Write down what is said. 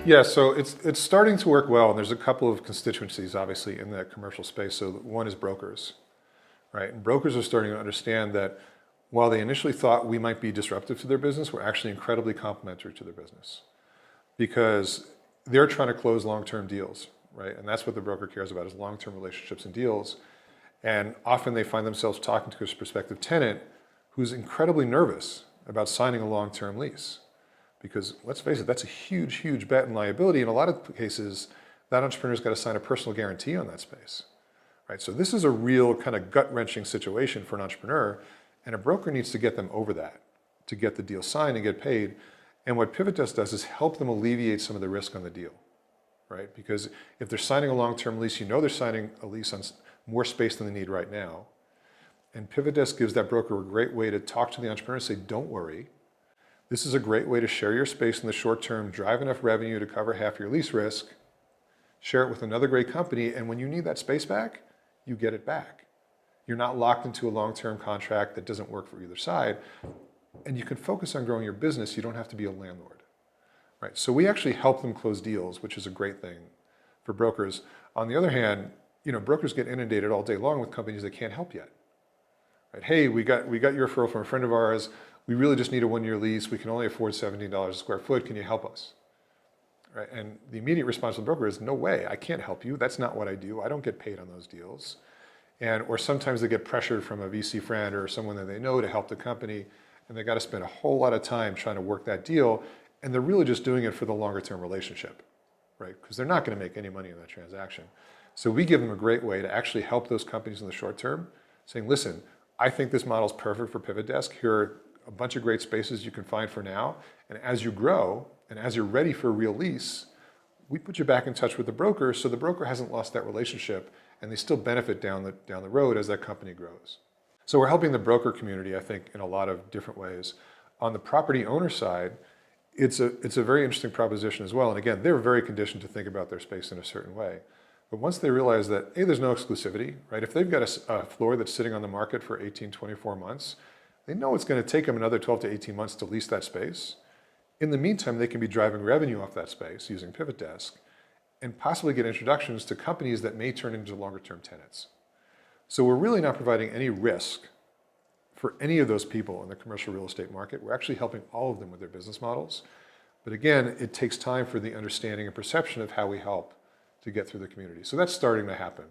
Yeah, so it's starting to work well, and there's a couple of constituencies, obviously, in the commercial space. So one is brokers, right? And brokers are starting to understand that while they initially thought we might be disruptive to their business, we're actually incredibly complementary to their business because they're trying to close long-term deals, right? And that's what the broker cares about is long-term relationships and deals. And often they find themselves talking to a prospective tenant who's incredibly nervous about signing a long-term lease. Because let's face it, that's a huge, huge bet and liability. In a lot of cases, that entrepreneur's got to sign a personal guarantee on that space, right? So this is a real kind of gut-wrenching situation for an entrepreneur, and a broker needs to get them over that to get the deal signed and get paid. And what PivotDesk does is help them alleviate some of the risk on the deal, right? Because if they're signing a long-term lease, you know they're signing a lease on more space than they need right now. And PivotDesk gives that broker a great way to talk to the entrepreneur and say, don't worry. This is a great way to share your space in the short term, drive enough revenue to cover half your lease risk, share it with another great company, and when you need that space back, you get it back. You're not locked into a long-term contract that doesn't work for either side, and you can focus on growing your business. You don't have to be a landlord, right? So we actually help them close deals, which is a great thing for brokers. On the other hand, brokers get inundated all day long with companies that can't help yet, right? Hey, we got your referral from a friend of ours. We really just need a 1-year lease. We can only afford $17 a square foot. Can you help us? Right? And the immediate response to the broker is, no way, I can't help you. That's not what I do. I don't get paid on those deals. Or sometimes they get pressured from a VC friend or someone that they know to help the company, and they got to spend a whole lot of time trying to work that deal, and they're really just doing it for the longer term relationship, right? Because they're not going to make any money on that transaction. So we give them a great way to actually help those companies in the short term, saying, listen, I think this model is perfect for PivotDesk. Here are a bunch of great spaces you can find for now. And as you grow, and as you're ready for a real lease, we put you back in touch with the broker so the broker hasn't lost that relationship and they still benefit down the road as that company grows. So we're helping the broker community, I think, in a lot of different ways. On the property owner side, it's a very interesting proposition as well. And again, they're very conditioned to think about their space in a certain way. But once they realize that, A, there's no exclusivity, right? If they've got a floor that's sitting on the market for 18, 24 months, they know it's going to take them another 12 to 18 months to lease that space. In the meantime, they can be driving revenue off that space using PivotDesk and possibly get introductions to companies that may turn into longer-term tenants. So we're really not providing any risk for any of those people in the commercial real estate market. We're actually helping all of them with their business models. But again, it takes time for the understanding and perception of how we help to get through the community. So that's starting to happen.